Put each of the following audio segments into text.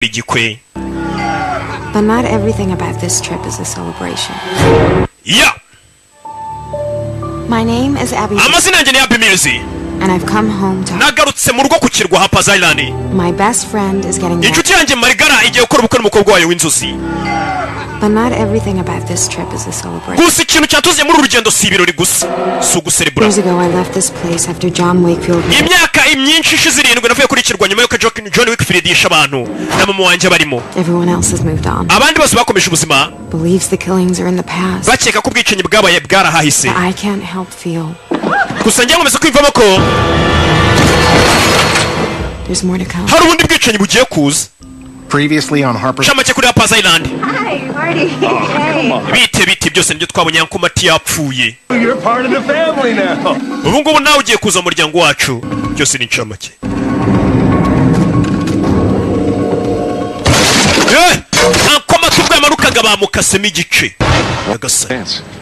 igikwe. But not everything about this trip is a celebration. Yeah. My name is Abby. Amazina yanjye ni Abby Mills. And I've come home to nagarutse mu rugo ku kirwa Harper's Island. My best friend is getting married. Inshuti yanjye Marigara igiye gukora ubukwe n'umukobwa wayo w'inzozi. But not everything about this trip is a celebration. Gusa ikintu cyatuze muri urugendo si ibirori gusa. Su guserebura. Years ago I left this place after John Wakefield. Imyaka imyinshi ishize 7 navuye kuri kirwa nyuma yuko John Wakefield yishe abantu na mama wanje barimo. Everyone else has moved on. Abandi bose bakomeje ubuzima. Believes the killings are in the past. Bakeka ko ubwicanyi bwabaye bwarahahise. I can't help feel. Gusa njye nkomeza kwivamo ko there's more to come. hari ubundi bwicanyi bugiye kuza. Previously on Harper's. Shamake kuri Harper's Island. Hi, Marty. Hey. Bite byose nibyo twabonye ko Mati yapfuye. You're part of the family now. Ubu ngubu nawe ugiye kuza mu muryango wacu. Byose ni ncamake. Akoma tubwamarukaga bamukasemo igice.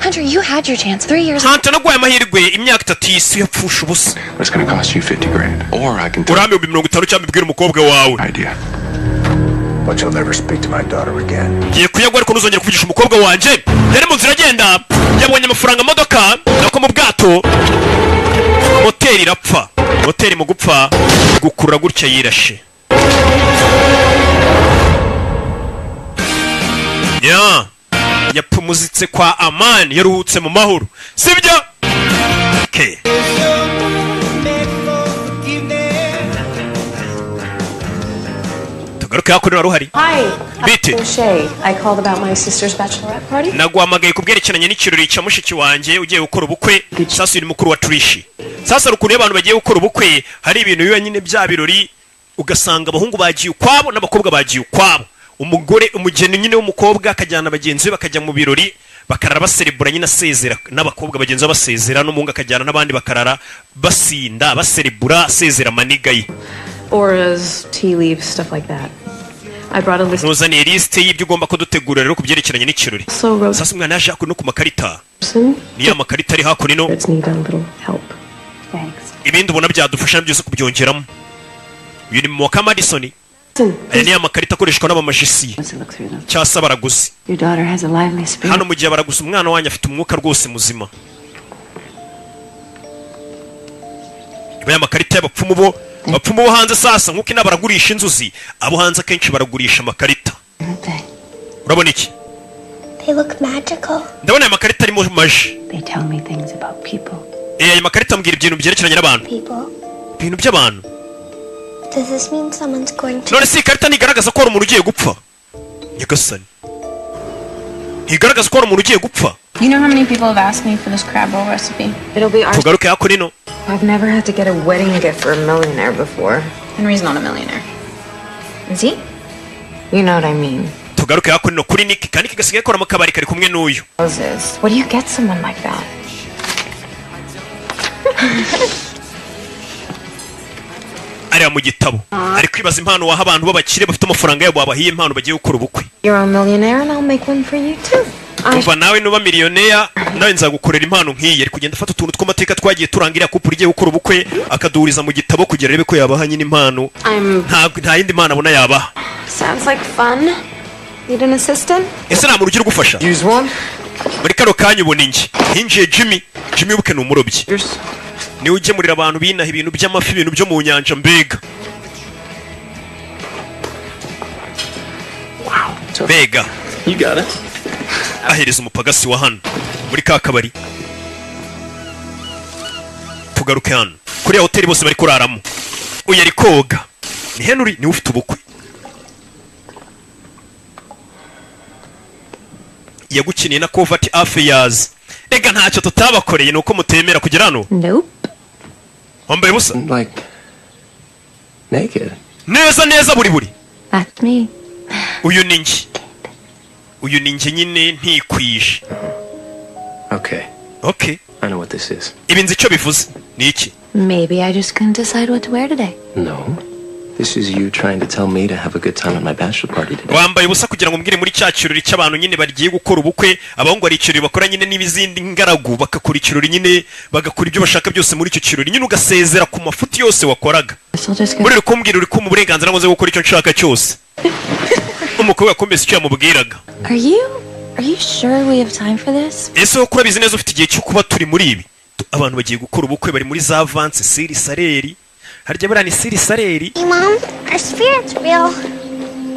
Hunter, you had your chance 3 years. Hunter nagwaye amahirwe imyaka 3 y'isi yapfusha ubusa. It's going to cost you $50,000 or I can tell Urame 50 cyangwa mbibwira umukobwa wawe. idea. But you'll never speak to my daughter again. Ngiye kuyagwa ariko ntuzongera kuvugisha umukobwa wanje. Yari mu nzira agenda yabonye amafaranga modoka nako mu bwato. Moteri irapfa. Moteri mu gupfa gukurura gutya yirashe. Yeah. Yapumuzitse kwa amani yaruhutse mu mahoro. Sibyo? Okay. Tugaruke hakuri waruhari. Hi. Bite. Shay. I called about my sister's bachelorette party. Nagwamagaye kubwerekeranye n'ikirori cya mushiki wanje ugiye gukora ubukwe. Sasa uri mukuru wa Trishi. Sasa rukunye abantu bagiye gukora ubukwe hari ibintu biba nyine bya birori ugasanga abahungu bagiye ukwabo n'abakobwa bagiye ukwabo. Umugore umugeni nyine w'umukobwa akajyana abagenzi be bakajya mu birori bakarara baserebura nyine asezera n'abakobwa bagenzi basezera n'umuhungu akajyana n'abandi bakarara basinda baserebura asezera maniga ye. Auras, tea leaves, stuff like that. I brought a list. Nuzaniye liste y'ibyo ugomba ko dutegura rero kubyerekeranye n'ikirori. Sasa umwana yaje hakuno ku makarita. Niya makarita ari hakuno. Let's need a little help. Thanks. Ibindi ubona byadufasha byose kubyongeramo. Uyu ni Moka Madison. Niya makarita akoreshwa n'abamajisi. Cyasa baraguzi. Your daughter has a lively spirit. Hano mu gihe baraguza umwana wanyu afite umwuka rwose muzima. Ibaya makarita y'abapfumu bo bapfumu bo hanze sasa nkuko inabaragurisha inzuzi abo hanze kenshi baragurisha makarita. Urabona iki? They look magical. Ndabona aya makarita arimo maji. They tell me things about people. Aya makarita mbwira ibintu byerekeranye n'abantu. People. Ibintu by'abantu. Does this mean someone's going to? None si ikarita ntigaragaza ko hari umuntu ugiye gupfa. Nyagasani. Ntigaragaza ko hari umuntu ugiye gupfa. You know how many people have asked me for this crab roll recipe? It'll be our. Tugaruke hako nino. I've never had to get a wedding gift for a millionaire before. Henry's not a millionaire. Is he? You know what I mean. Tugaruke hako nino kuri Nick kandi kigasigaye akora mu kabari kari kumwe n'uyu. What do you get someone like that? Ari mu gitabo. Ari kwibaza impano waha abantu b'abakire bafite amafaranga yabo babahiye impano bagiye gukora ubukwe. You're a millionaire and I'll make one for you too. Kuva nawe nuba miliyonea nawe nzagukorera impano nk'iyi ari kugenda afata utuntu tw'amateka twagiye turangira couple igiye gukora ubukwe akaduhuriza mu gitabo kugira rebe ko yabaha nyine impano. Nta yindi impano abona yabaha. Sounds like fun. Need an assistant? Ese nta muntu ugira gufasha? Use one. Muri kano kanya ubona ingi. Hinjiye Jimmy ubuke ni umurobyi. Ni ugemurira abantu binaha ibintu by'amafi ibintu byo mu nyanja mbega. Wow. Bega. You got it. Ahereza umupagasi wa hano muri ka kabari. Tugaruke hano kuri hoteli bose bari kuraramo. Uyu ari koga. Ni Henry ni ufite ubukwe. Yagukiniye na Covert Affairs. Ega ntacyo tutabakoreye nuko mutemera kugera hano. Nope. Wambaye busa. Like naked. Neza buri. That's me. Uyu ningi. Uyu ningi nyine ntikwishe. Okay. Okay. I know what this is. Ibinzi icyo bivuze ni iki? Maybe I just couldn't decide what to wear today. No. This is you trying to tell me to have a good time at my bachelor party today. wambaye ubusa kugira ngo mbwire muri cya kirori cy'abantu nyine bagiye gukora ubukwe abahungu ari ikirori bakora nyine n'ibizindi ngaragu bakakora ikirori nyine bagakora ibyo bashaka byose muri icyo kirori nyine ugasezera ku mafuti yose wakoraga muri kumbwira uri kumva uburenganzira ngo gukora icyo nshaka cyose umukobwa akomeza icyo yamubwiraga. Are you sure we have time for this? Ese wowe urabizi neza ufite igihe cyo kuba turi muri ibi? Abantu bagiye gukora ubukwe bari muri za avance siri saleri harya buriya ni siri saleri. Hey mom, are spirits real?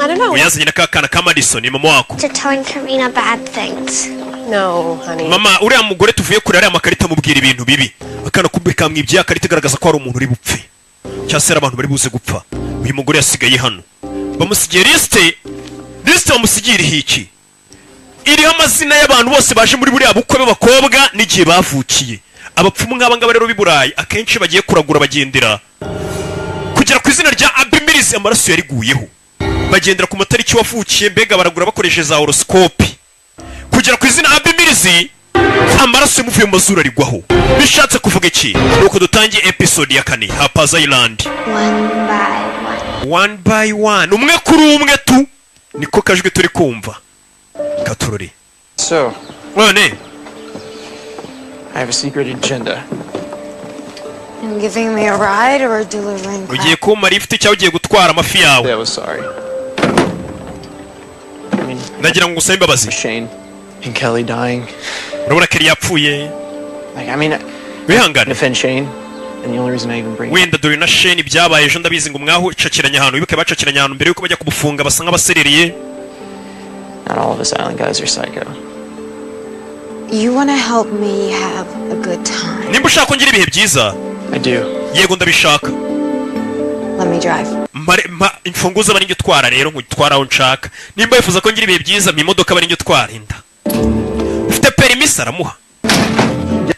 I don't know. Uyazanye na kakana ka Madison ni mama wako. To telling Karina bad things. No, honey. Mama uriya mugore tuvuye kure ariya makarita amubwira ibintu bibi akana kumbe kamwibye ya karita igaragaza ko hari umuntu uri bupfe cyangwa se abantu bari buze gupfa. Uyu mugore yasigaye hano bamusigiye liste bamusigira iki iriho amazina y'abantu bose baje muri buriya bukwe b'abakobwa n'igihe bavukiye. Abapfumu nk'aba ngaba rero b'i Burayi akenshi bagiye kuragura bagendera kugera ku izina rya Abimirizi amaraso yariguyeho bagendera ku matariki wavukiye mbega baragura bakoresheje za horoscope kugera ku izina Abimirizi amaraso yamuvuye mu mazuru arigwaho. Bishatse kuvuga iki? Nuko dutangiye episode ya 4 Harper's Island. One by one umwe kuri umwe tu niko kajwe turi kumva katurori. So, none I have a secret agenda. You giving me a ride or delivering crap? ugiye kuma lift cyangwa ugiye gutwara amafi yawe? Yeah, I was sorry. I mean, ndagira ngo usabe imbabazi. Shane and Kelly dying. urabona Kelly yapfuye. Like, I mean, wihangane. defend Shane, and the only reason I even bring wenda dore na Shane byabaye ejo ndabizi ngo mwaho cakiranya ahantu wibuke bacakiranya ahantu mbere yuko bajya kubufunga basa nk'abasereriye. Not all of us island guys are psycho. You want to help me have a good time? Nimba ushaka ko ngira ibihe byiza? I do. Yego ndabishaka. Let me drive. Imfunguzo bari ngitwara rero ngutwara aho nshaka. Nimba yifuza ko ngira ibihe byiza mu modoka bari ngitwara inda. Ufite permis aramuha.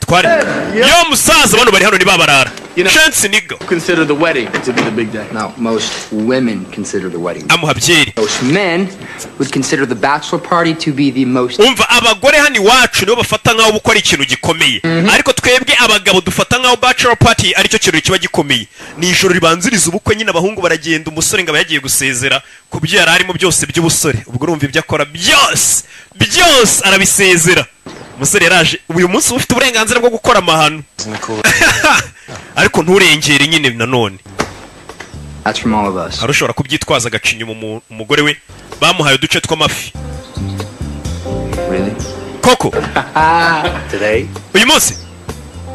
Tware. Yo musaza bano bari hano ni babarara. Chance nigga. Consider the wedding to be the big day. Now, most women consider the wedding. Amuha byeri. Most men would consider the bachelor party to be the most. Umva abagore hani wacu nibo bafata nkaho bukora ikintu gikomeye. Ariko twebwe abagabo dufata nkaho bachelor party ari cyo kintu kiba gikomeye. Ni ijoro ribanziriza ubukwe nyine abahungu baragenda umusore ngaba yagiye gusezera ku byo yari arimo byose by'ubusore. Ubwo urumva ibyo akora byose arabisezera. Umusore yaraje uyu munsi ufite uburenganzira bwo gukora amahano. Ariko nturengere nyine nanone. That's from all of us. Harushobora kubyitwaza gacinya umugore we bamuhaye uduce tw'amafi. Really? Koko. Today? Uyu munsi?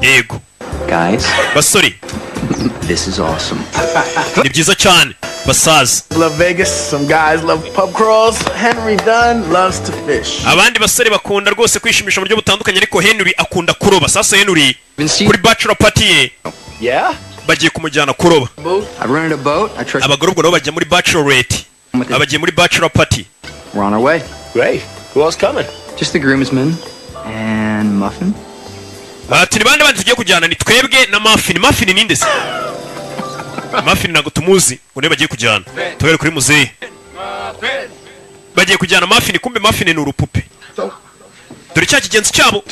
Yego. Guys. Basori. This is awesome. Ni byiza cyane. Basaza. Love Vegas. Some guys love pub crawls. Henry Dunn loves to fish. Abandi basore bakunda rwose kwishimisha mu buryo butandukanye ariko Henry akunda kuroba. Sasa Henry kuri bachelor party ye. Yeah? Bagiye kumujyana kuroba. I rented a boat. I trust. Abagore ubwo nabo bajya muri bachelorette. Abagiye muri bachelor party. We're on our way. Great. Who else coming? Just the groomsmen and Muffin. Ati nibande bandi tugiye kujyana ni twebwe na Muffin. Muffin ni ndese. Muffin nago tumuzi une bagiye kujyana. Tubere kuri muzehe. Bagiye kujyana Muffin kumbe Muffin ni urupupe. Dore cya kigenzi cyabo.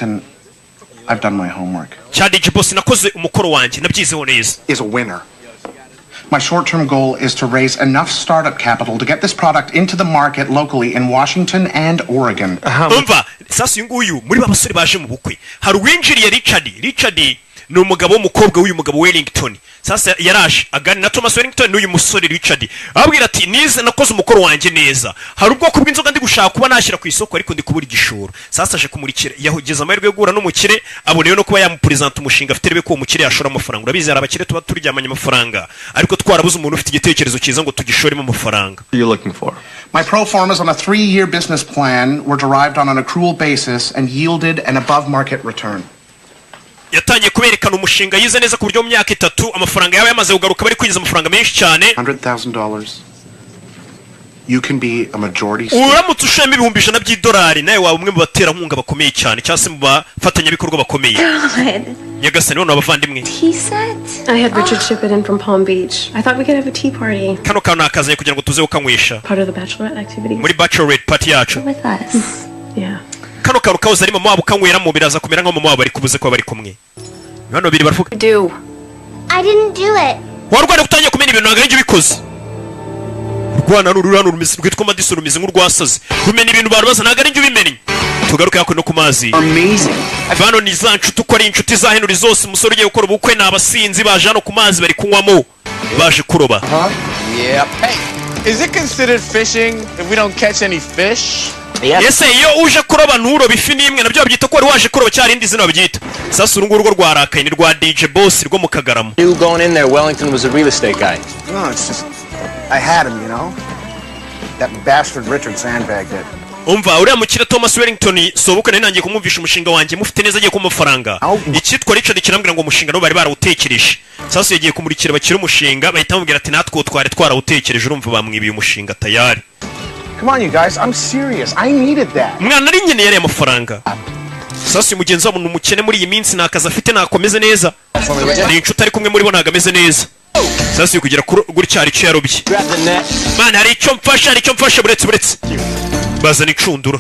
I've done my homework. Chadiji boss nakoze umukoro wanje nabyizeho neza. Is a winner. My short-term goal is to raise enough startup capital to get this product into the market locally in Washington and Oregon. Umva sasa uyu nguyu muri babasore baje mu bukwe hari uwinjiriye Richard ni umugabo w'umukobwa w'uyu mugabo Wellington. Sasa yaraje agani na Thomas Wellington n'uyu musore Richard ababwira ati nize nakoze umukoro wanje neza hari ubwoko bw'inzoga ndi gushaka kuba nashyira ku isoko ariko ndi kubura igishoro. Sasa aje kumurikira yahugeza amahirwe yo guhura n'umukire aboneyeho no kuba yamupresenta umushinga afite rebe ko uwo mukire yashora amafaranga. Urabizi hari abakire tuba turyamanye amafaranga ariko twarabuze umuntu ufite igitekerezo cyiza ngo tugishoremo amafaranga. You're looking for? My pro formas on a 3-year business plan were derived on an accrual basis and yielded an above-market return. Yatangiye kuberekana umushinga yize neza ku buryo mu myaka 3 amafaranga yawe yamaze kugaruka bari kwinjiza amafaranga menshi cyane. $100,000. You can be a majority. Uramutse ushema ibihumbi ijana by'idolari nawe waba umwe mu batera nkunga bakomeye cyane cyangwa se mu bafatanya bikorwa bakomeye. Nyagasani none abavandimwe. Tea set? I had Richard ship it in from Palm Beach. I thought we could have a tea party. Kano kana akazanye kugira ngo tuze ukanywesha. Part of the bachelorette activities. Muri bachelorette party yacu. With us. Yeah. Kano karu kaza ari mama wabo kanywera mu biraza kumera nka mama wabo bari kubuze ko bari kumwe. Bano biri baravuga. Do. I didn't do it. Warwara gutangiye kumenya ibintu naganje bikoze. rwana n'ururano rumeze rwitwa Madison rumeze nk'urwasaze rumena ibintu barubaza ntago ari njye ubimenye tugaruke hakuno ku mazi bano ni za nshuti uko ari inshuti za Henry zose umusore ugiye gukora ubukwe n'abasinzi baje hano ku mazi bari kunywamo baje kuroba Yeah. Hey, is it considered fishing if we don't catch any fish? Yese iyo uje kuroba nturoba ifi n'imwe nabyo babyita ko wari waje kuroba cyarindi zina babyita sasa urungu rwo rwarakaye ni rwa DJ Boss rwo mu Kagarama. Knew going in there Wellington was a real estate guy. No, it's just I had him, you know. That bastard Richard sandbagged it. Umva uriya mukira Thomas Wellington sobuka nari nangiye kumwumvisha umushinga wanjye mufite neza agiye kumufaranga icyitwa Richard kirambwira ngo umushinga no bari barawutekereje sasa yagiye kumurikira bakira umushinga bahita bamubwira ati natwe twari twarawutekereje urumva bamwibiye umushinga tayari. Come on, you guys. I'm serious. I needed that. Mwana ari nyene yari amafaranga sasa mugenzi wabo numukene muri iyi minsi nakaza afite nakomeze neza ni inshuti ari kumwe muri bo nagameze neza sasa kugira kuri cyari cyarobye man hari icyo mfasha buretse bazana icundura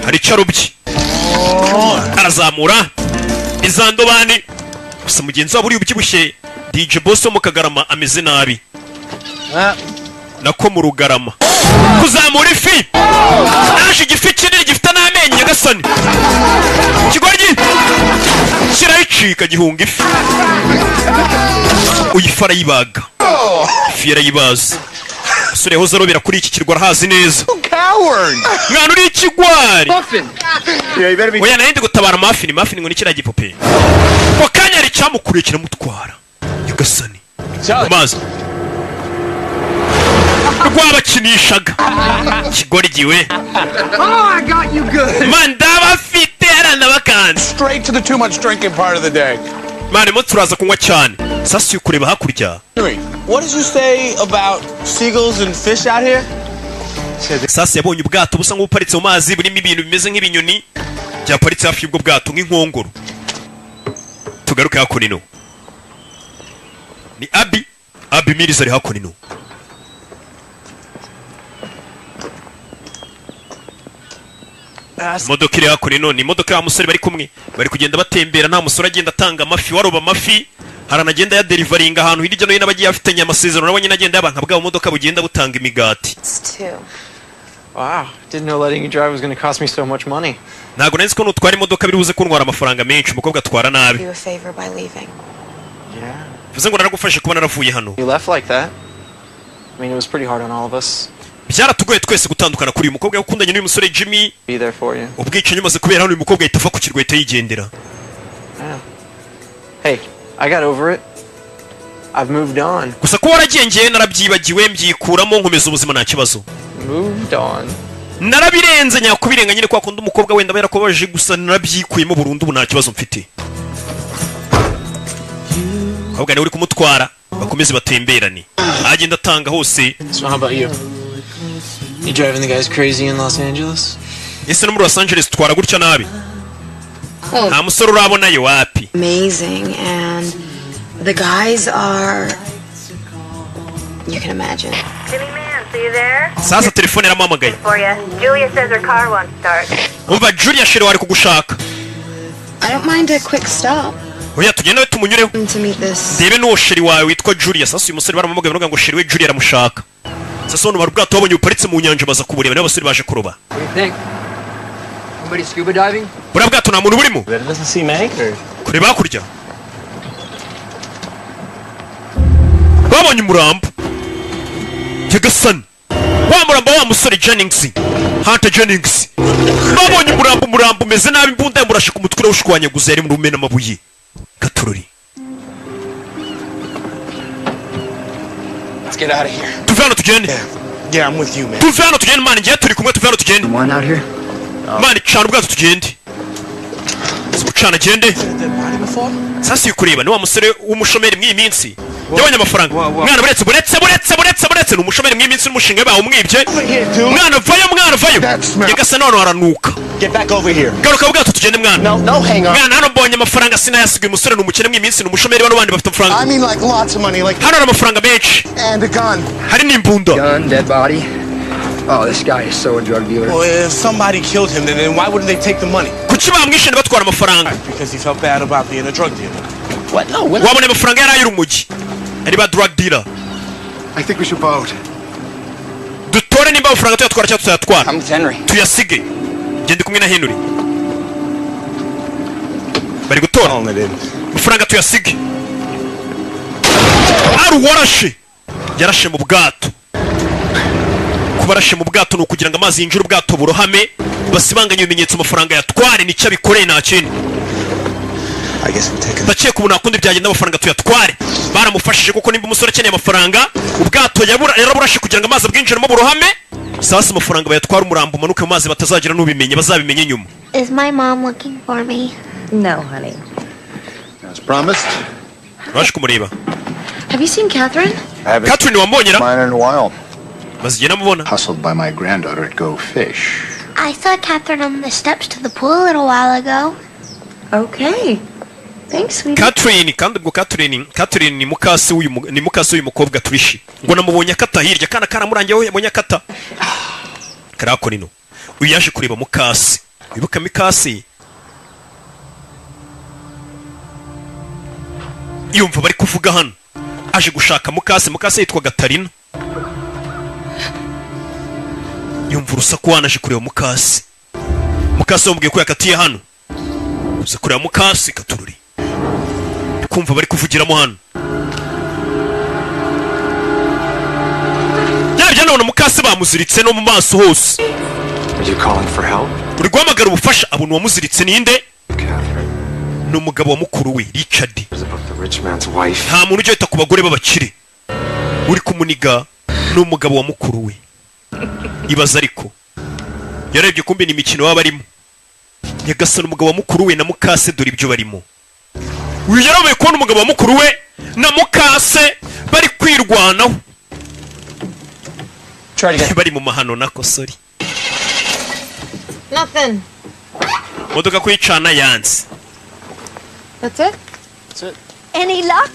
hari cyarobye arazamura izandobani gusa mugenzi wabo uri ubyibushye DJ Boss mu Kagarama ameze nabi nako mu Rugarama kuzamura ifi naje igifi kinini gifite n'amenyo nyagasani kigoryi kirayicika gihunga ifi uyifara yibaga ifi yarayibaza sore hoza robera kuri iki kirwa hazi neza mwana uri ikigwari oya nari ndi gutabara mafini ngo ni kiriya gipupe ko kanya ari cyamukuriye kiramutwara nyagasani amazi rwabakinishaga kigoryiwe man ndabafite aranabakanze Straight to the too much drinking part of the day. man mo turaza kunywa cyane sasa ukureba hakurya. What did you say about seagulls and fish out here? Sasa yabonye ubwato busa nk'uparitse mu mazi burimo ibintu bimeze nk'ibinyoni byaparitse hafi y'ubwo bwato nk'inkongoro. Tugaruke hakunino ni Abi Mills ari hakunino. Imodoka iri hakunino ni imodoka y'amusore bari kumwe bari kugenda batembera nta musore agenda atanga amafi waroba amafi haranagenda ya delivering ahantu hirya no hino bagiye afitanye amasezerano nabo nyine agenda yabanka bwa modoka bugenda butanga imigati. Wow, didn't know letting you drive was going to cost me so much money. Ntago nzi ko nutwara imodoka biri buze kuntwara amafaranga menshi umukobwa atwara nabi. Yeah. Vuze ngo naragufashe kuba naravuye hano. You left like that. I mean, it was pretty hard on all of us. Byaratugoye twese gutandukana kuri uyu mukobwa yakundanye n'uyu musore Jimmy. Be there for you. Ubwicanyi umaze kubera hano uyu mukobwa yitafa ku kirwa yigendera. Yeah. Hey, I got over it. I've moved on. Gusa ko waragengeye narabyibagiwe mbyikuramo nkomeza ubuzima nta kibazo. Moved on. Narabirenze nyakubirenga nyine kwa kundi umukobwa wenda bera ko baje gusa narabyikuyemo burundu ubu nta kibazo mfite. Kobwa ni uri kumutwara bakomeze batemberane. Agenda atanga hose. So how about you? You driving the guys crazy in Los Angeles? Ese no muri Los Angeles twara gutya nabi. Nta musore urabona yo wapi. Amazing, and the guys are, you can imagine. Jimmy Man, so you there? Sasa telefone yaramamagaye. For you. Julia says her car won't start. Umva Julia shero ari kugushaka. I don't mind a quick stop. Oya tugenda we tumunyureho. To meet this. Debe no sheri wawe witwa Julia. Sasa uyu musore baramamagaye bavuga ngo sheri we Julia aramushaka. Sasa ono barubwato babonye uparitse mu nyanja baza kubureba n'abasore baje kuroba. What do you think? Somebody scuba diving? Bura bwato nta muntu burimo. That doesn't seem anchored. Kureba hakurya. Babonye umurambo. Nyagasani. Wa murambo wa musore Jennings. Hunter Jennings. Babonye umurambo umeze nabi imbunda yamurashe ku mutwe ushwanya guza yari mu rumena amabuye. Gatururi. Let's get out of here. Tuvano tugende. Yeah, I'm with you, man. Tuvano tugende man ngiye turi kumwe tuvano tugende. One out here? Man cyane ubwato tugende. Ucana gende. Sasa yukureba ni wa musore w'umushomeri mw'iyi minsi. Yabonye amafaranga. Mwana buretse n'umushomeri mw'iyi minsi n'umushinga bawo umwibye. Mwana vayo. Yegasa none haranuka. Get back over here. Garuka ubwato tugende mwana. No, hang on. Mwana hano mbonye amafaranga sinayasigaye umusore n'umukene mw'iyi minsi n'umushomeri bano bandi bafite amafaranga. I mean like lots of money, like. Hano hari amafaranga menshi. And a gun. Hari n'imbunda. Gun, dead body. Oh, this guy is so a drug dealer. Well, if somebody killed him, then why wouldn't they take the money? Kuki bamwishe batwara amafaranga? Because he felt bad about being a drug dealer. What? No. Wabone amafaranga yari ay'urumogi. Ari ba drug dealer. I think we should vote. nimba amafaranga tuyatwara cyangwa tuyatwara. I'm with Henry. Tuyasige. Gende kumwe na Henry. Bari gutora. Amafaranga tuyasige. Warashe. Yarashe mu bwato. Kubarashe mu bwato no kugira ngo amazi yinjire ubwato burohame basibanganye ibimenyetso amafaranga yatware nicyo bikoreye nta kindi. Baciye kubona kundi byagenda amafaranga tuyatware. Baramufashije kuko nimba umusore akeneye amafaranga ubwato yaraburashe kugira ngo amazi abwinjiremo burohame. Sasa amafaranga bayatwara umurambo manuke mu mazi batazagira n'ubimenye bazabimenye nyuma. Is my mom looking for me? No, honey. As promised. Baje kumureba. Have you seen Catherine? Catherine wambonyera? Mine in a while. Bazigenda mubona. Hustled by my granddaughter to go fish. I saw Catherine on the steps to the pool a little while ago. Okay. Thanks, sweetie. Catherine kandi ubwo Catherine ni mukase uyu mukobwa Trishi. Ngo namubonye akata hirya kana karamurangiye we yabonye akata. Karako nino. Uyu yaje kureba mukase. Wibuka mikase. Yumva bari kuvuga hano. Aje gushaka mukase yitwa Gatarina. Yumva urusaku wanaje kureba mukase wamubwiye ko yakatiye hano. Uze kureba mukase Katururi. Kumva bari kuvugiramo hano. Yabye none mukase bamuziritse no mu maso hose. Are you calling for help? Uri guhamagara ubufasha abuntu wamuziritse ninde? Ni umugabo wa mukuru we Richard. Nta muntu ujya ku bagore b'abakire. Uri kumuniga ni umugabo wa mukuru we. Ibaza ariko yarebye kumbe ni imikino baba barimo. Nyagasana umugabo wa mukuru we na mukase dore ibyo barimo. Uyu yarabaye kubona umugabo wa mukuru we na mukase bari kwirwanaho. Bari mu mahano nako sorry. Nothing. Modoka kwicana yanze. That's it? That's it. Any luck?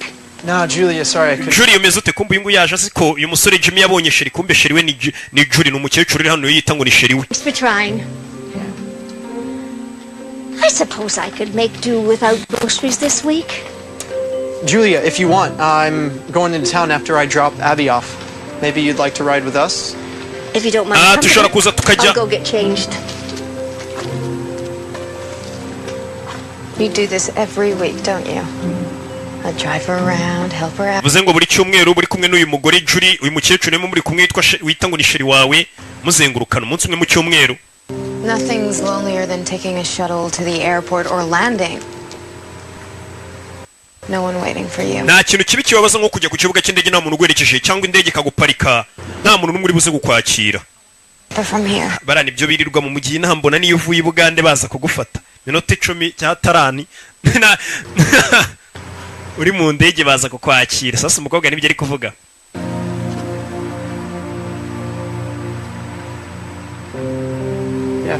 No, Julia, sorry, I couldn't. Julia umeze ute kumbe uyu yaje asiko uyu musore Jimmy yabonye sheri kumbe sheri we ni Julie n'umukecuru uri hano yita ngo ni sheri we. Thanks for trying. I suppose I could make do without groceries this week. Julia, if you want, I'm going into town after I drop Abby off. Maybe you'd like to ride with us? If you don't mind, I'll go get changed. You do this every week, don't you? I drive her around, help her out. Vuze ngo buri cyumweru buri kumwe n'uyu mugore Julie uyu mukecuru ne muri kumwe wita ngo ni sheri wawe muzengurukana umunsi umwe mu cyumweru. Nothing's lonelier than taking a shuttle to the airport or landing. No one waiting for you. Nta kintu kibi kibabaza nko kujya ku kibuga cy'indege nta muntu ugwerekeje cyangwa indege kaguparika nta muntu n'umwe uri buze gukwakira. From here. Barani ibyo birirwa mu mujyi nahambona niyo uvuye Bugande baza kugufata. Minota 10 cya tarani. Uri mu ndege baza kukwakira. Sasa umukobwa nibyo ari kuvuga. Yeah.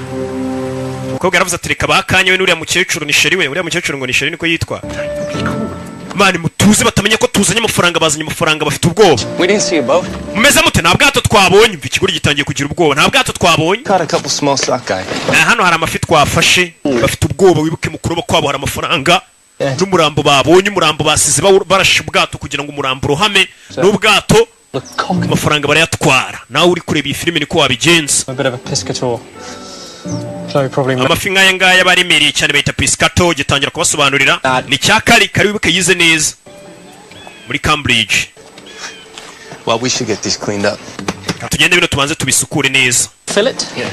Umukobwa yaravuze ati reka bakanye we n'uriya mukecuru ni sheri we. Uriya mukecuru ngo ni sheri niko yitwa. Mani mutuze batamenye ko tuzanye amafaranga bazanye amafaranga bafite ubwoba. We didn't see a boat. Mumeze mute nta bwato twabonye. Mva ikiguri gitangiye kugira ubwoba. Nta bwato twabonye. Caught a couple small sockeye. Hano hari amafi twafashe. Bafite ubwoba wibuke mu kuroba kwabo hari amafaranga. N'umurambo babonye umurambo basize barashe ubwato kugira ngo umurambo rohame n'ubwato amafaranga barayatwara. Nawe uri kureba iyi filime niko wabigenza. A bit of a piscator. Amafi nk'aya ngaya baremereye cyane bayita piscator gitangira kubasobanurira ni cyakari kari wibuke yize neza muri Cambridge. Well, we should get these cleaned up. Tugende bino tubanze tubisukure neza. Fill it? Yeah.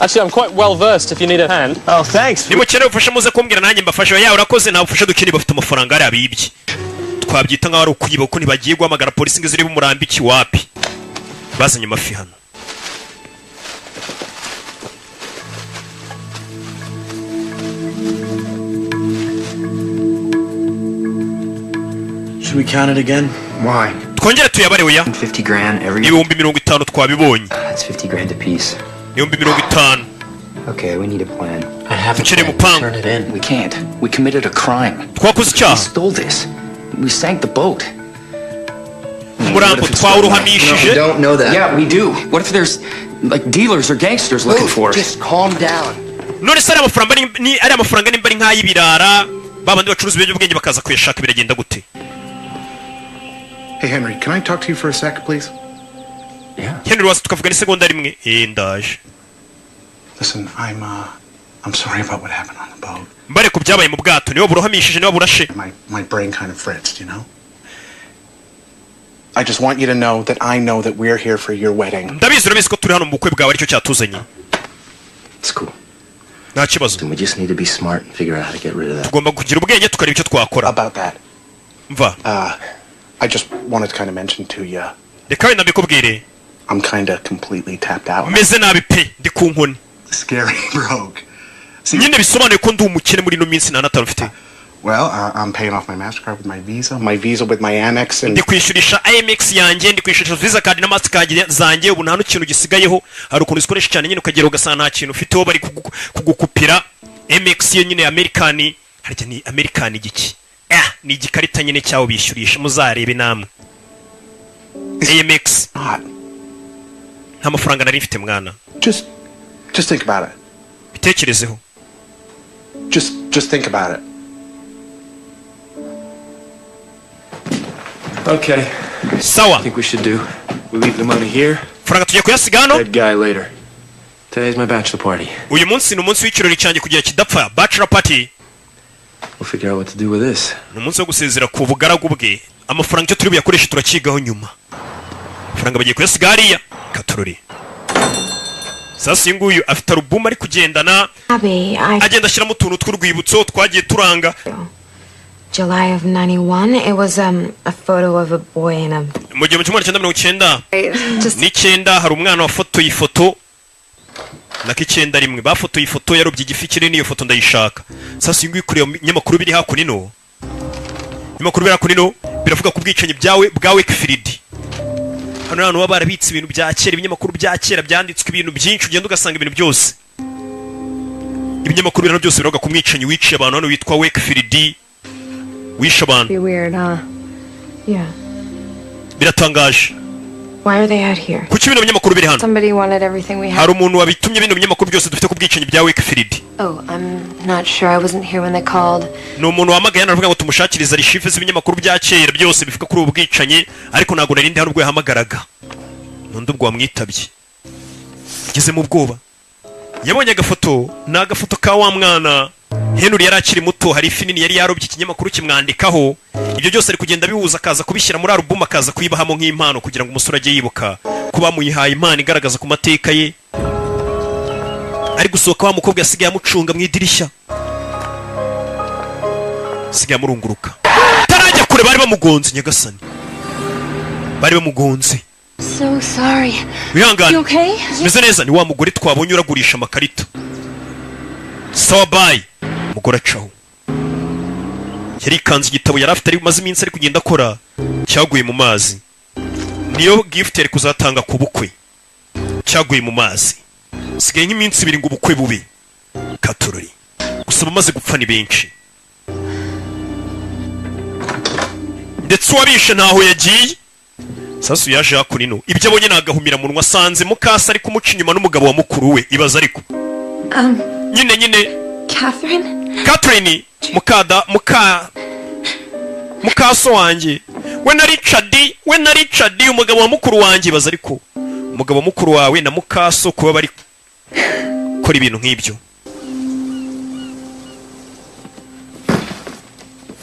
Actually, I'm quite well versed if you need a hand. Oh, thanks. Ni mukene ufasha muze kumbwira nanjye mbafasha ya urakoze nta ufasha dukene bafite amafaranga ari abibye. Twabyita nka wari ukuyiba ko nibagiye guhamagara polisi ngo ziri bumurambiki wapi. Bazanye amafi hano. Should we count it again? Why? Twongere tuyabare oya. 50 grand every. Ibihumbi 50 twabibonye. That's 50 grand a piece. Ibihumbi 50. Okay, we need a plan. I have a plan. Turn it in. We can't. We committed a crime. Twakoze We icyaha. stole this. We sank the boat. Umurambo twawuruhamishije. Don't know that. Yeah, we do. What if there's like dealers or gangsters looking for us? Just calm down. None se ari amafaranga nimba ari nk'ayibirara babandi bacuruza ibiyobyabwenge bakaza kuyashaka biragenda gute? Hey, Henry, can I talk to you for a sec, please? Henry wasi tukavuga ni segonda rimwe ndaje. Listen, I'm sorry about what happened on the boat. Mbare ku byabaye mu bwato niwo burohamishije niwo burashe. My brain kind of fritzed, you know. I just want you to know that I know that we're here for your wedding. Ndabizi urabizi ko turi hano mu bukwe bwawe aricyo cyatuzanye. It's cool. Nta kibazo. Then we just need to be smart and figure out how to get rid of that. Tugomba kugira ubwenge tukareba icyo twakora. About that. Mva. I just wanted to kind of mention to you. Reka wenda mbikubwire. I'm kind of completely tapped out. Meze nabi pe ndi ku nkoni. Scary broke. Nyine bisobanuye ko ndi umukene muri no minsi na nataro mfite. Well, I'm paying off my MasterCard with my Visa with my Amex and... Ndi kwishyurisha Amex yanjye, ndi kwishyurisha Visa card na MasterCard zanjye, ubu nta n'ikintu gisigayeho, hari ukuntu zikoresha cyane nyine ukagera ugasanga nta kintu ufite ho bari kugukupira. Amex yo nyine American, harya ni American igiki? Ni igikarita nyine cyawo bishyurisha, muzarebe namwe. Amex. Nta mafaranga nari mfite mwana. Just think about it. Bitekerezeho. Just think about it. Okay. Sawa. I think we should do. We leave the money here. Faranga tugiye kuyasiga hano. That guy later. Today's my bachelor party. Uyu munsi ni umunsi w'ikirori cyanjye kugira kidapfa, bachelor party. We'll figure out what to do with this. Ni umunsi wo gusezera ku bugaragu bwe. Amafaranga cyo turi buyakoreshe turakigaho nyuma. Faranga bagiye kuyasiga hariya. Katorori. Sasa nguyu afite album ari kugendana. Agenda ashyiramo utuntu tw'urwibutso twagiye turanga. July of 91, it was a photo of a boy in a... Mu gihe mu 1990 hari umwana wafotoye ifoto na k'icyenda rimwe bafotoye ifoto yarobye igifi kinini, iyo foto ndayishaka. Sasa nguyu kureba nyamakuru biri hakunino. Nyamakuru biri hakunino biravuga ku bwicanyi bwa Wakefield. Hano hano baba barabitse ibintu bya kera, ibinyamakuru bya kera byanditswe ibintu byinshi, ugenda ugasanga ibintu byose. Ibinyamakuru biro byose biroga ku mwicanyi wiciye abantu hano witwa Wakefield. Wishe abantu. Weird, huh? Yeah. Biratangaje. Why are they out here? Kuki bino binyamakuru biri hano? Somebody wanted everything we had. Hari umuntu wabitumye bino binyamakuru byose dufite ku bwicanyi bya Wakefield. Oh, I'm not sure. I wasn't here when they called. No umuntu wamagaye aravuga ngo tumushakiriza rishife z'ibinyamakuru bya kera byose bivuga kuri ubu bwicanyi, ariko nago narindi hano ubwo yahamagaraga. Nundi ubwo wamwitabye. Gize mu bwoba. Yabonye agafoto, n'agafoto ka wa mwana. Henry yari akiri muto, hari ifi nini yari yarobye ikinyamakuru kimwandikaho. Ibyo byose ari kugenda bihuza akaza kubishyira muri album akaza kuyibahamo nk'impano kugira ngo umusore ajye yibuka kuba muyihaye impano igaragaza ku mateka ye. Ari gusohoka wa mukobwa yasigaye amucunga mu idirishya. Sigaye amurunguruka. Tarajya kure bari bamugonze nyagasani. Bari bamugonze. So sorry. Wihangane. You okay? Meze neza, ni wa mugore twabonye uragurisha amakarita. Sawa bye. Mugore acaho. Yari kanze igitabo yari afite ari maze iminsi ari kugenda akora cyaguye mu mazi. Niyo gift yari kuzatanga ku bukwe. Cyaguye mu mazi. Sigaye nk'iminsi ibiri ngo ubukwe bube. Katorori. Gusa bamaze gupfa ni benshi. Ndetse uwabishe ntaho yagiye. Sasa yaje hakunino. Ibyo abonye nagahumira munwa asanze mukasa ari kumuca inyuma n'umugabo wa mukuru we. Ibaza ariko. Nyine Catherine mukaso wanjye we na Richard umugabo wa mukuru wanjye. Baza ariko umugabo wa mukuru wawe na mukaso kuba bari kora ibintu nk'ibyo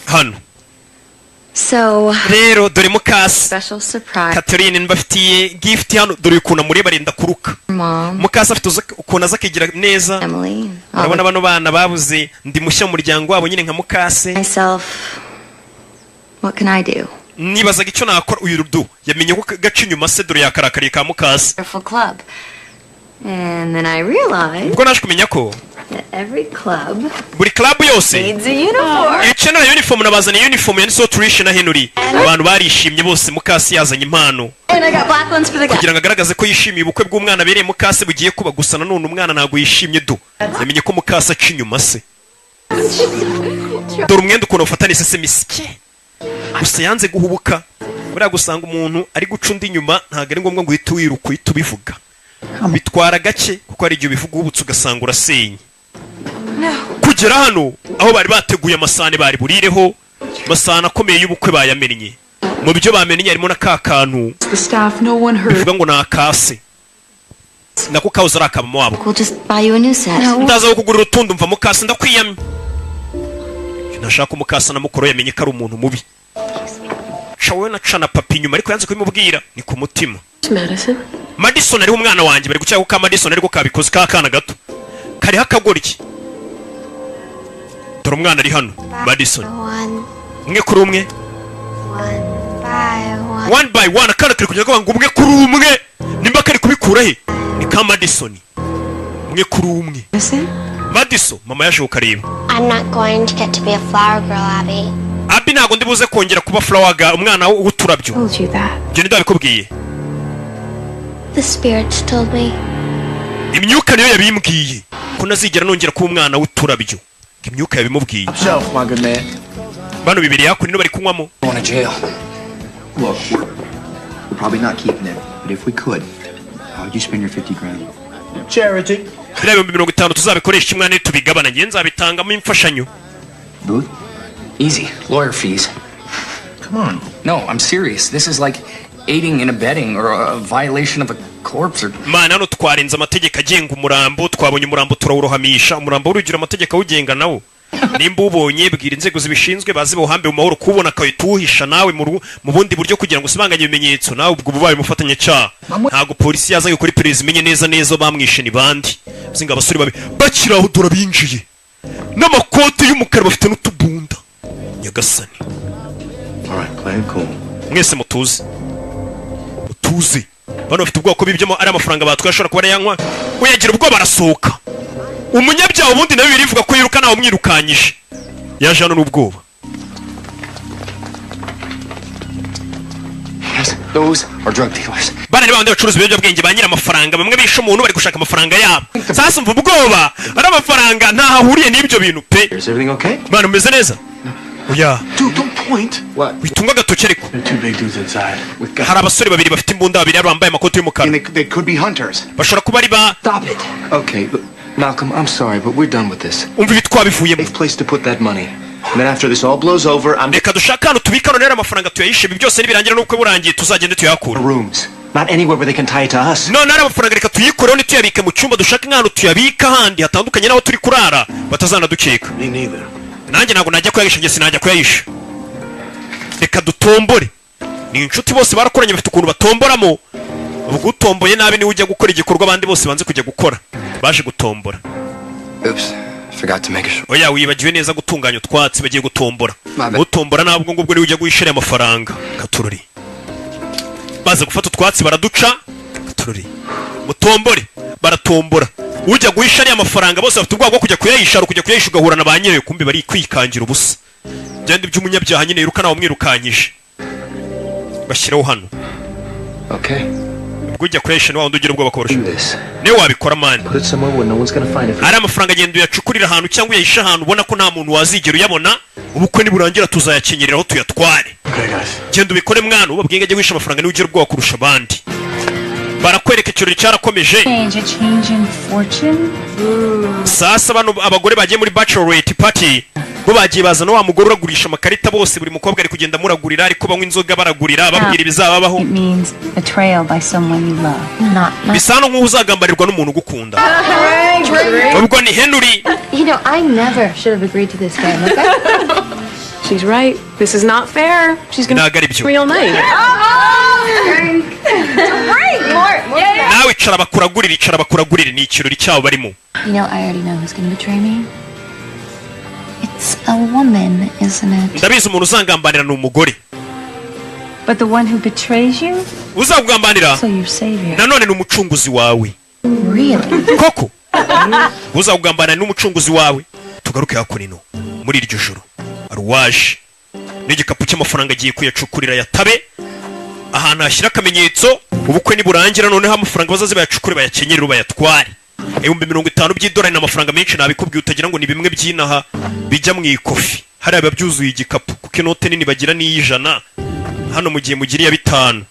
hano. So rero dore mukasi special surprise. Catherine mbafitiye gift hano, dore ukuntu muri barenda kuruka. Mukasi afite ukuntu azakigira neza. Urabona bano bana babuze ndi mushya mu muryango wabo nyine nka mukase. What can I do? Nibazaga icyo nakora. Uyu rudu yamenye ko gaca inyuma se dore yakarakariye ka mukasi. Club. And then I realized ubwo naje kumenya ko every club, buri club yose needs a uniform. Ikenera uniform, nabazana uniform ya so Trish na Henry. Abantu barishimye bose, mukasi yazanye impano. And I got black ones for the guy. Kugira ngo agaragaze ko yishimiye ubukwe bw'umwana bereye mukasi bugiye kuba, gusa nanone umwana ntago yishimye do. Yamenye ko mukasi aca inyuma se. Dore umwenda ukuntu ufatana isese misike. Gusa yanze guhubuka. Buriya gusanga umuntu ari guca undi inyuma ntago ari ngombwa ngo uhite wiruka uhite ubivuga. Bitwara gake kuko ari igihe bivuga ubutse ugasanga urasenye. Kugera hano aho bari bateguye amasahane bari burireho, amasahane akomeye y'ubukwe bayamennye. mu byo bamenye harimo na ka kantu bivuga ngo ni akase nako kawuze ari akabamo wabo. Ndaza kukugurira utundi umva mukase ndakwiyamye. Nashaka umukasa na mukoro yamenye ko ari umuntu mubi. Shawe na cana papi inyuma ariko yanze kubimubwira ni ku mutima. Madison ari umwana wanjye bari gucyaka ko Madison ariko kabikoze ka kana gato. Kari hakagoriki. Dore umwana ari hano Madison. Umwe kuri umwe. One by one akana kari kujya ngo umwe kuri umwe. Nimba kari kubikura he? Ni ka Madison. Umwe kuri umwe. Madison mama yaje ukareba. I'm not going to get to be a flower girl, Abby. Abby ntago ndibuze kongera kuba flower girl umwana w'uturabyo. Njye ndabikubwiye. The spirits told me. Imyuka niyo yabimbwiye ko nazigera nongera kuba umwana w'uturabyo. Imyuka yabimubwiye. Bano bibiri yakuri no bari kunywamo. Going to jail. Look, we're probably not keeping it, but if we could, how would you spend your 50 grand? Charity. Biriya 50 tuzabikoresha imwana nitubigabana nge nzabitangamo imfashanyo. Booth? Easy. Lawyer fees. Come on. No, I'm serious. This is like aiding and abetting or a violation of a corpse or... Mana hano twarenze amategeko agenga umurambo, twabonye umurambo turawurohamisha, umurambo urugira amategeko awugenga nawo. Nimba ubonye bwira inzego zibishinzwe bazi bohambe mu mahoro kubona kawe tuhisha nawe mu bundi buryo kugira ngo usibanganye ibimenyetso nawe ubwo bubaye mufatanye cya. Ntago polisi yaza gukora iperereza imenye neza bamwishe ni bandi. Zinga abasore babi bakiraho dora binjiye. N'amakote y'umukara bafite n'utubunda. Nyagasani. Alright, play it cool. Mwese mutuze. Mutuze. Bano bafite ubwoko b'ibyamo ari amafaranga batwashora kuba yanywa. Uyagira ubwo barasohoka. Umunyabyaha ubundi nawe birivuga ko yiruka nawe umwirukanyije. Yaje hano n'ubwoba. Those are drug dealers. Bana ni bandi bacuruza ibiyobyabwenge ba nyira amafaranga bamwe bishe umuntu bari gushaka amafaranga yabo. Sasa umva ubwoba ari amafaranga nta hahuriye n'ibyo bintu pe. Is everything okay? Bana umeze neza? Oya. Dude, don't point. What? Witunga gatoki ariko. There are two big dudes inside. Hari abasore babiri bafite imbunda babiri bambaye amakoti y'umukara. They could be hunters. Bashobora kuba ari ba. Stop it. Okay, look, Malcolm, I'm sorry, but we're done with this. Umva bitwabivuyemo. Safe place to put that money. And then after this all blows over, I'm... Reka dushaka hano tubika none amafaranga tuyayishe byose nibirangira nuko burangiye tuzagenda tuyakura. Rooms. Not anywhere where they can tie it to us. No, nari amafaranga reka tuyikoreho ni tuyabike mu cyumba dushaka nk'ahantu tuyabika handi hatandukanye naho turi kurara batazana dukeka. Me neither. Nanjye ntago najya kuyayisha nge sinajya kuyayisha. Reka dutombore. Ni inshuti bose barakoranye bafite ukuntu batomboramo. Ubwo utomboye nabi ni ujya gukora igikorwa abandi bose banze kujya gukora. Baje gutombora. Oops. Forgot to make a... Oya wibagiwe neza gutunganya utwatsi bagiye gutombora. Gutombora nabwo ngubwo ni ujya guhishira amafaranga. Katururi. Baze gufata utwatsi baraduca. Katururi. Mutombore. Baratombora. Ujya guhisha ari amafaranga bose bafite ubwabo kujya kuyayisha kujya kuyayisha ugahura na banyerewe kumbi bari kwikangira ubusa. Byandi by'umunyabyaha nyine yiruka nawo mwirukanyije. Bashyiraho hano. Okay. Ujya kuyayisha nawo ndugira ubwo bakorosha. Ne wabikora man. Put it somewhere where no one's going to find it. Ari amafaranga agenda yacukurira ahantu cyangwa yayisha ahantu ubona ko nta muntu wazigera uyabona. Ubukwe niburangira tuzayakenyereraho tuyatware. Okay guys. Genda ubikore mwana ubabwiye ajye wisha amafaranga ni ugira ubwo kurusha abandi. Barakwereka ikirori cyarakomeje. Change in fortune. Sasa bano abagore bagiye muri bachelorette party bo bagiye bazana wa mugore uragurisha amakarita bose buri mukobwa ari kugenda muragurira ariko banywa inzoga baragurira babwira ibizababaho. It means betrayal by someone you love. Not Bisano nk'uzagambarirwa n'umuntu ugukunda. Ubwo ni Henry. You know, I never should have agreed to this game, okay? She's right. This is not fair. She's gonna real night. Nawe icara bakuragurira ni ikirori cyabo barimo. You know, I already know who's gonna betray me. It's a woman, isn't it? Ndabizi umuntu uzangambanira ni umugore. But the one who betrays you? Uzakugambanira. So your savior. Nanone ni umucunguzi wawe. Really? Koko. Uzakugambanira ni umucunguzi wawe. Tugaruke hakunino muri iryo joro. Aruwaje. N'igikapu cy'amafaranga agiye kuyacukurira yatabe. Ahantu hashyira akamenyetso ubukwe niburangira noneho amafaranga bazaze bayacukure bayakenyerera bayatware. 50 by'idolari n'amafaranga menshi nabikubwiye utagira ngo ni bimwe byinaha bijya mu ikofi. Hari ababyuzuye igikapu kuko inote nini bagira ni 100. Hano mu gihe mugiriye 5.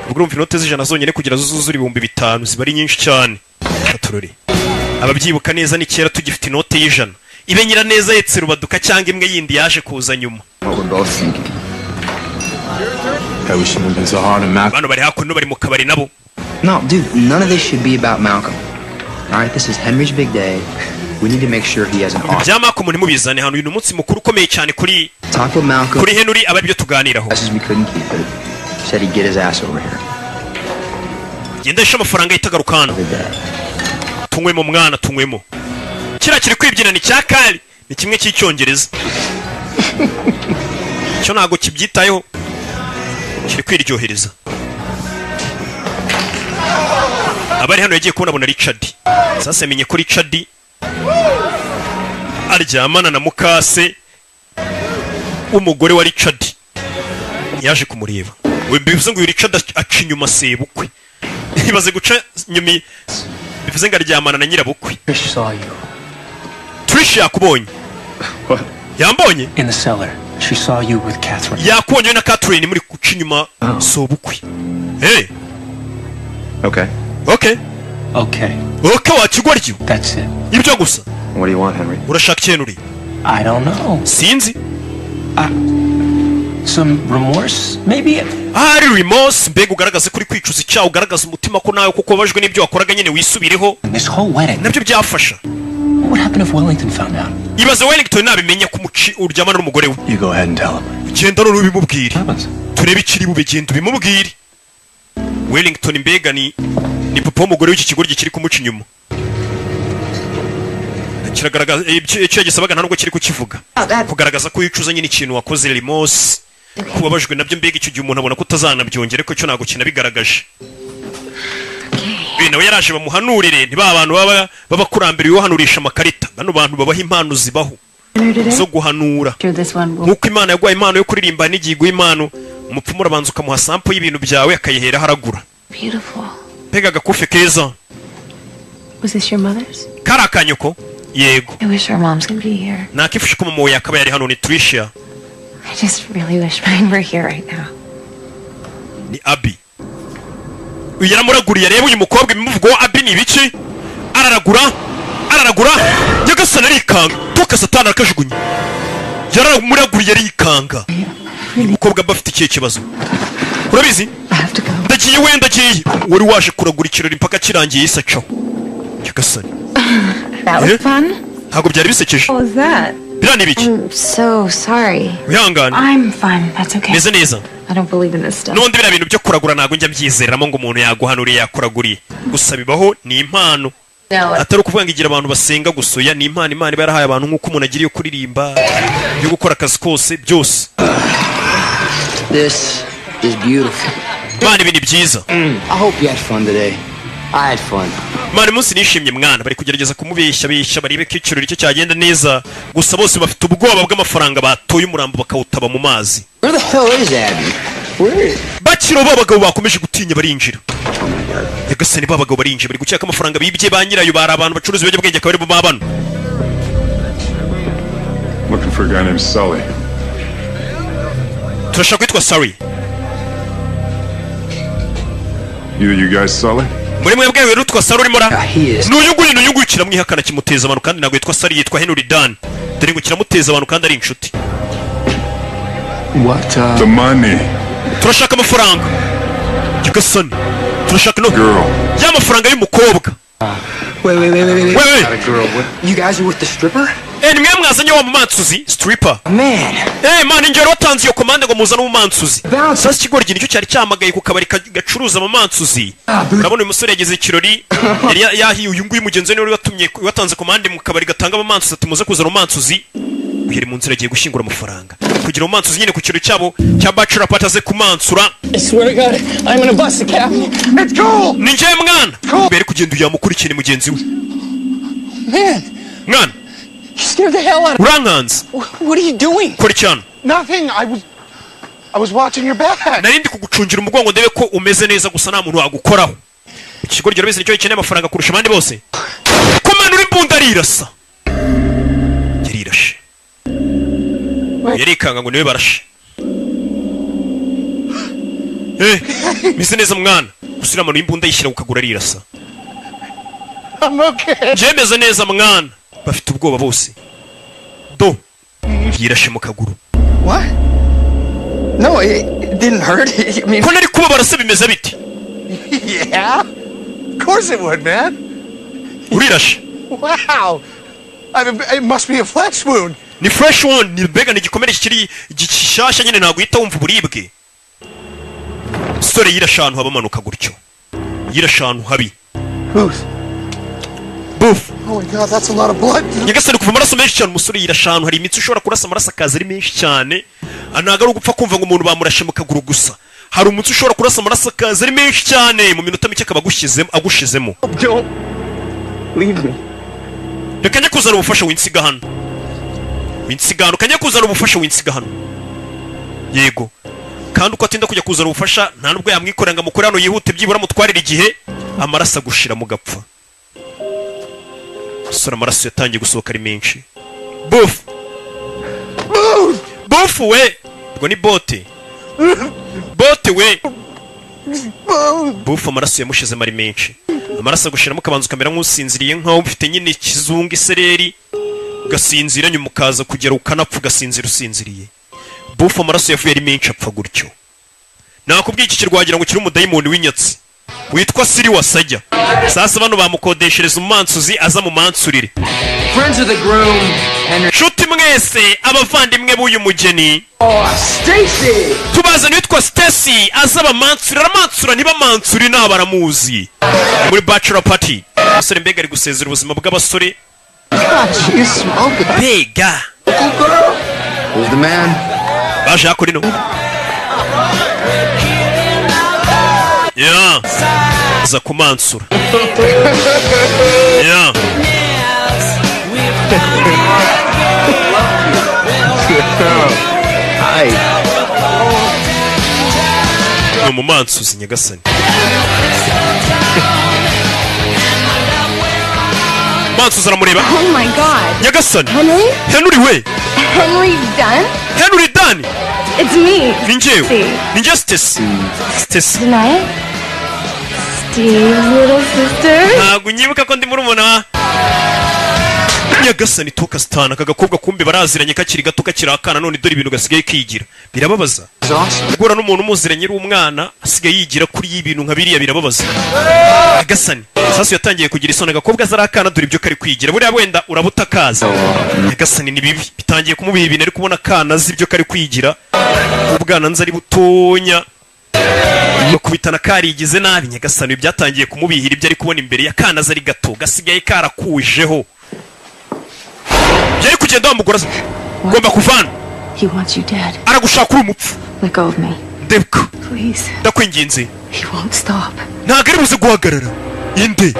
Ubwo urumva inote z'100 zonyene kugira zuzure 5,000 ziba ari nyinshi cyane. Katururi. Ababyibuka neza ni kera tugifite inote y'100. Ibe nyira neza yetse rubaduka cyangwa imwe yindi yaje kuza nyuma. That we shouldn't have been so hard on Malcolm. bano bari hakuno bari mu kabari nabo. No, dude, none of this should be about Malcolm. All right, this is Henry's big day. We need to make sure he has an awesome. Bya Malcolm nimubizane hano uyu munsi mukuru ukomeye cyane kuri Talk with Malcolm. kuri Henry aba byo tuganiraho. As we couldn't keep it. Said he'd get his ass over here. Genda isha amafaranga itagarukana. Tunywemo mwana tunywemo. Kira kiri kwibyina ni cyakali ni kimwe cy'icyongereza. Cyo nago kibyitayeho. Kiri kwiryohereza. Abari hano yagiye kubona Richard. Sasa yamenye ko Richard aryamana na mukase umugore wa Richard. Yaje kumureba. Bivuze ngo Richard aca inyuma sebukwe. Ibaze guca nyumi bivuze ngo aryamana na nyirabukwe. Trish saw you. Trish yakubonye. What? Yambonye? In the cellar. She saw you with Catherine. Yakubonye na Catherine muri guca inyuma sobukwe. Hey. Okay. Okay. Okay. Okay, wakigoryo. That's it. Ibyo gusa. What do you want, Henry? Urashaka ikintu uri? I don't know. Sinzi. Some remorse, maybe? Ari remorse, mbega ugaragaza kuri kwicuza icyaha, ugaragaza umutima ko nawe kuko wabajwe n'ibyo wakoraga nyene wisubireho. This whole wedding. Nabyo byafasha. What would happen if Wellington found out? Ibaze Wellington nabimenya kumuci uryamana n'umugore we. You go ahead and tell him. Genda no ubimubwire. Turebe ikiri bube genda ubimubwire. Wellington mbega ni papa w'umugore w'iki kigoryi kiri kumuca inyuma. Kiragaragaza icyo yagisabaga nta nubwo kiri kukivuga. Kugaragaza ko yicuza nyine ikintu wakoze remorse. Kubabajwe nabyo mbega icyo gihe umuntu abona ko utazanabyongera ko cyo nago kinabigaragaje. Nawe yaraje bamuhanurire ntiba abantu baba kurambira yohanurisha amakarita. Bano bantu babaha impano zibaho zo guhanura. Nkuko Imana yagwaye impano yo kuririmba n'igihe impano umupfumu urabanza ukamuha sample y'ibintu byawe akayihera haragura. Beautiful. Pega agakufe keza. Was this your mother's? Karakanyoko. Yego. I wish our moms could be here. Nakifusha ko mama yakaba yari hano ni Tricia. I just really wish mine were here right now. Ni Abi. Uyu yaramuraguriye reba uyu mukobwa imivugo Abi ni ibiki? Araragura. Yagasana arikanga. Toka satana akajugunya. Yaramuraguriye arikanga. Umukobwa bafite ikihe kibazo? Urabizi? Ndagiye wari waje kuragura ikirori mpaka kirangiye isacaho. Yagasana. That was fun? Ntabwo byari bisekeje. What was that? Birani biki? I'm so sorry. Wihangane. I'm fine. That's okay. Neza. I don't believe in this stuff. Nubundi bira bintu byo kuragura ntabwo njya byizereramo ngo umuntu yaguhanuriye yakuraguriye. Gusa bibaho ni impano. Atari ukuvuga ngo igira abantu basenga gusoya ni impano Imana iba yarahaye abantu nk'uko umuntu agira yo kuririmba yo gukora akazi kose byose. This is beautiful. Mani ibintu byiza. I hope you had fun today. I had fun. Mani munsi nishimye mwana bari kugerageza kumubeshya baribe ko ikirori cyo cyagenda neza gusa bose bafite ubwoba bw'amafaranga batoye umurambo bakawutaba mu mazi. Where the hell is Abby? Where? Bakiro babagabo bakomeje gutinya barinjira. Yagasani babagabo barinjira bari gucyaka amafaranga bibye ba nyirayo bari abantu bacuruza ibyo bwenge akabari bo babano. Looking for a guy named Sully. Turashaka kwitwa Sully. You guys Sully? Muri mwebwe rero twa Sully urimo ra? N'uyunguye kiramwihakana kimuteza abantu kandi ntabwo yitwa Sully yitwa Henry Dan. Dore ngo kiramuteza abantu kandi ari inshuti. What? The money. Turashaka amafaranga. Yagasani. Turashaka no girl. Ya mafaranga y'umukobwa. Wait. Wait. Not a girl. What? You guys are with the stripper? Ni mwe mwazanye wa mumansuzi stripper. Man. Man ingero watanze iyo komande ngo muzana umumansuzi. Sasa kigoryi nicyo cyari cyamagaye ku kabari gacuruza amamansuzi. Urabona uyu musore yagize ikirori yari yahiye uyu nguyu mugenzi we watumye watanze komande mu kabari gatanga amamansuzi ati muze kuzana umumansuzi. Uhiri mu nzira agiye gushingura amafaranga kugira umumansuzi nyine ku kirori cyabo cya bachelor party aze kumansura. I swear to God, I'm gonna bust the cap. Let's go. Ni nje mwana. Bere kugenda uyamukurikira mugenzi we. Mwana. You scared the hell out of Uranganza. What are you doing? Kora cyane. Nothing. I was watching your back. Narindi kugucungira umugongo ndebe ko umeze neza gusa nta muntu wagukoraho. Ikigo ryo bise nicyo ikeneye amafaranga kurusha abandi bose. Komana uri mbunda rirasa. Yarirashe. Yarikanga ngo niwe barashe. Mise neza mwana. Usira amano y'imbunda yishyira ukagura rirasa. I'm okay. Jemeze neza mwana. Bafite ubwoba bose. Yirashe mu kaguru. What? No, it didn't hurt. I mean, ko nari kubabara se bimeze biti? Yeah? Of course it would, man. Urirashe. Wow. I mean, it must be a flesh wound. Ni fresh wound, ni bega ni gikomere kiri gishasha nyine ntago uhita wumva uburibwe. Sore yirashe ahantu habamanuka gutyo. Yirashe ahantu habi. Boof. Oh my God, that's a lot of blood. Nyagasani kuva amaraso menshi cyane umusore yirashe ahantu hari imitsi ushobora kurasa amaraso akaza ari menshi cyane. Ntago ari ugupfa kumva ngo umuntu bamurashe mu kaguru gusa. Hari umutsi ushobora kurasa amaraso akaza ari menshi cyane mu minota mike akaba agushizemo. Don't leave me. Reka njye kuzana ubufasha winsiga hano. Winsiga hano, kanya kuzana ubufasha winsiga hano. Yego. Kandi uko atinda kujya kuzana ubufasha nta nubwo yamwikorera ngo amukore hano yihute byibura mutwarira igihe amaraso agushira mu gapfa. Sura amaraso yatangiye gusohoka ari menshi. Boof. Boof we. Ubwo ni bote. Bote we. Boof amaraso yamushize ari menshi. Amaraso agushiramo kabanza kamera nk'usinziriye nkaho ufite nyine kizungu isereri gasinzira nyuma ukaza kugera ukanapfa ugasinzira usinziriye. Boof amaraso yavuye ari menshi apfa gutyo. Nakubwiye iki kirwagira ngo kiri umudayimoni w'inyatsi witwa Siri Wasajya. Sasa bano bamukodeshereza umansuzi aza mu mansurire. Friends of the groom, Henry. Shuti mwese abavandimwe b'uyu mugeni. Stacy. Tubazana witwa Stacy aza bamansura aramansura niba mansuri n'abaramuzi. Muri bachelor party. Umusore mbega ari gusezera ubuzima bw'abasore. Bega. Who's the man? Baje akuri no. Yeah. Za kumansura. Yeah. Hi. No mumansuzi Nyagasani. Mansuzi aramureba. Oh my God. Nyagasani. Henry? Henry we. Henry Dunn? Henry Dunn. It's me. Ninjewe. Ninja Stacy. Stacy. Tonight? Steve's little sister? Ntago nyibuka ko ndi murumuna. Nyagasani toka stana kagakobwa kumbe baraziranye kakiri gato kakirakana none dore ibintu gasigaye kigira. Birababaza. Gura n'umuntu umuziranye uri umwana asigaye yigira kuri y'ibintu nka biriya birababaza. Nyagasani sasa yatangiye kugira isoni gakobwa zarakana dore ibyo kari kwigira. Buriya wenda urabutakaza. Nyagasani ni bibi bitangiye kumubiha ibintu ari kubona kana z'ibyo kari kwigira. Ubwana nza ari butonya. Kubitana karigize nabi Nyagasani byatangiye kumubihira ibyo ari kubona imbere ya kana zari gato gasigaye karakujeho. Yari kugenda wamugora ngomba kuvana. He wants you dead. Aragushaka uri umupfu. Let go of me. Debka. Please. Ndakwinginze. He won't stop. Ntago ari buze guhagarara. Inde.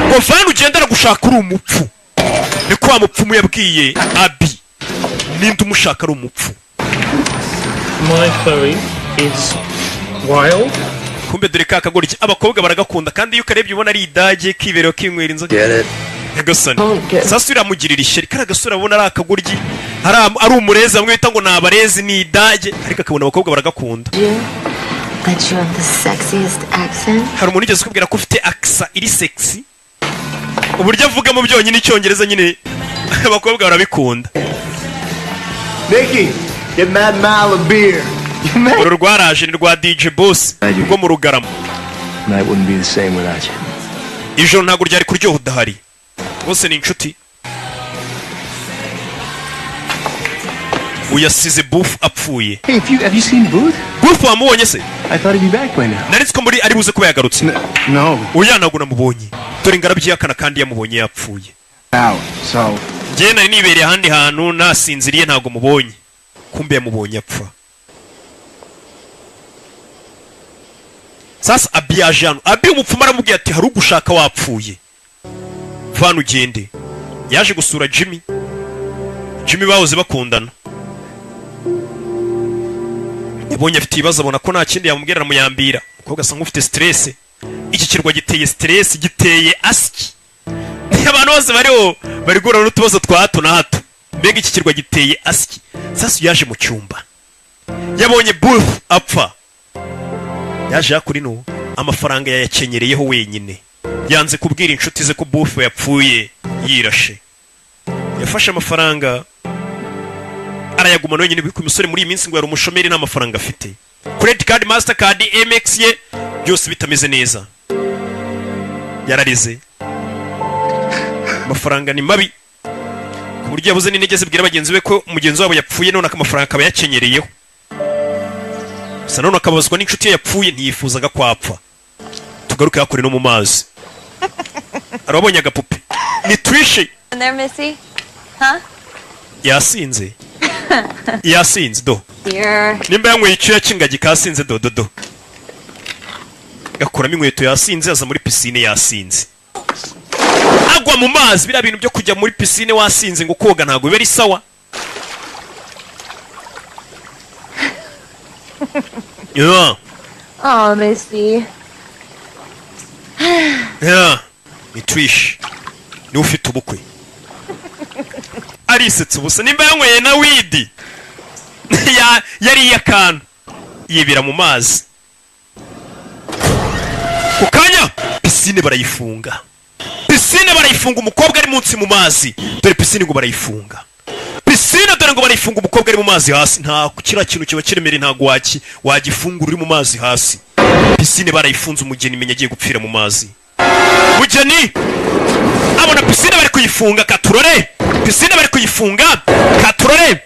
Ngo vana ugenda aragushaka uri umupfu. Ni kwa mupfumu yabwiye Abi. Ninde umushaka ari umupfu. My Chloe is wild. Kumbe dore ka kagori abakobwa baragakunda kandi iyo ukarebye ubona ari idage kibereo kinywera inzoga. Get it. Nyagasani. Sasa uramugirira ishyari kara gasura abona ari akaguryi ari umurezi amwe bita ngo nabarezi ni idage ariko akabona abakobwa baragakunda. That you have the sexiest accent? Hari umuntu ugeze kubwira ko ufite accent iri sexy. Uburyo avuga mu byonyine icyongereza nyine abakobwa barabikunda. Nikki, get Mad Mal a beer. Uru rwaraje ni rwa DJ Boss rwo mu Rugarama. Night wouldn't be the same without you. Ijoro ntabwo ryari kuryoha udahari. Bose ni inshuti. Uyasize Booth apfuye. Hey, have you seen Booth? Booth wamubonye se? I thought he'd be back by now. Naritse ko muri ari buze kuba yagarutse. No. Oya ntabwo namubonye. Dore ngarabyakana kandi yamubonye yapfuye. Now, so. Njye nari nibereye ahandi hantu nasinziriye ntabwo mubonye. Kumbe yamubonye apfa. Sasa Abi yajano. Abi umupfumu aramubwiye ati hari ugushaka wapfuye. Vana ugende. Yaje gusura Jimmy. Jimmy bahoze bakundana. Yabonye afite ibibazo abona ko nta kindi yamubwira aramuyambira. Umukobwa asa nk'ufite stress. Iki kirwa giteye stress, giteye aski. Abantu bose bari gura n'utubazo twa hato na hato. Mbega iki kirwa giteye aski. Sasa yaje mu cyumba. Yabonye Booth apfa. Yaje yakuri no amafaranga yayakenyereyeho wenyine. Yanze kubwira inshuti ze ko Booth yapfuye yirashe. Yafashe amafaranga arayaguma no nyine biko umusore muri iyi minsi ngo yari umushomeri n'amafaranga afite. credit card, mastercard, MX ye byose bitameze neza. Yararize. Amafaranga ni mabi. Ku buryo yabuze n'intege zibwira bagenzi be ko mugenzi wabo yapfuye, none akamafaranga akaba yakenyereyeho. Gusa none akabazwa n'inshuti ye yapfuye, ntiyifuzaga kwapfa. Tugaruke hakuri no mu mazi. Arabonye agapupe. Ni Trish. And there, Missy? Huh? Yasinze. Yasinze do. Dear. Nimba yanyweye icyuya cy'ingagi kasinze do. Gakuramo inkweto yasinze, aza muri pisine yasinze. Agwa mu mazi, bira bintu byo kujya muri pisine wasinze ngo koga ntago biba ari sawa. Yeah. Oh, Missy. Yeah. Ni Trish. Ni ufite ubukwe. Arisetse ubusa, nimba yanyweye na weed. Yari yakana. Yibira mu mazi. Kukanya pisine barayifunga. Pisine barayifunga, umukobwa ari munsi mu mazi. Dore pisine ngo barayifunga. Pisine dore ngo barayifunga, umukobwa ari mu mazi hasi. Nta kira kintu kiba kiremere, ntago wagifungura uri mu mazi hasi. Pisine barayifunze, umugeni menya agiye gupfira mu mazi. Mugeni abona pisine bari kuyifunga, katurore. Pisine bari kuyifunga, katurore.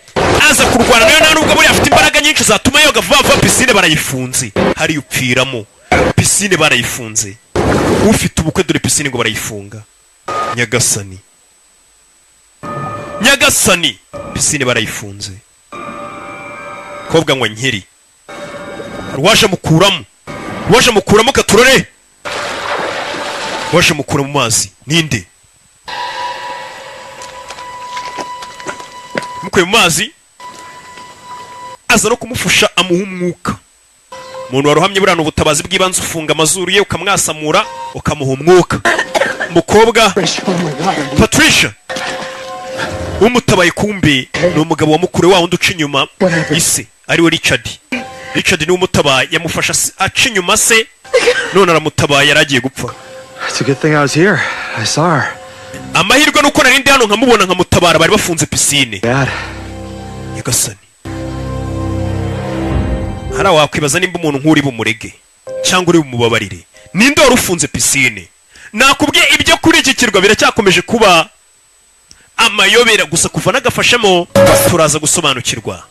Aza kurwana nayo, nta nubwo muri afite imbaraga nyinshi zatuma yoga vuba. Pisine barayifunze, hari upfiramo. Pisine barayifunze. Ufite ubukwe dore pisine ngo barayifunga. Nyagasani. Pisine barayifunze. Kobwa ngo nkeri. Waje mukuramo katurore. Waje mukura mu mazi. Ninde? Mukuye mu mazi. Aza no kumufusha amuha umwuka. Umuntu waruhamye burano ubutabazi bw'ibanze, ufunga amazuru ye ukamwasamura ukamuha umwuka. Mukobwa Patricia umutabaye kumbe ni umugabo wa mukure wa wundi uca inyuma ise ariwe Richard ni umutabaye, yamufasha aca inyuma se, none aramutabaye yaragiye gupfa. It's a good thing I was here. I saw her. Amahirwe nuko nari ndi hano nkamubona nkamutabara, bari bafunze pisine. Nyagasani. Hara wakwibaza nimba umuntu nk'uri bumurege cyangwa uri bumubabarire. Ninde wari ufunze pisine? Nakubwiye ibyo kuri iki kirwa biracyakomeje kuba amayobera, gusa kuva nagafashemo turaza gusobanukirwa.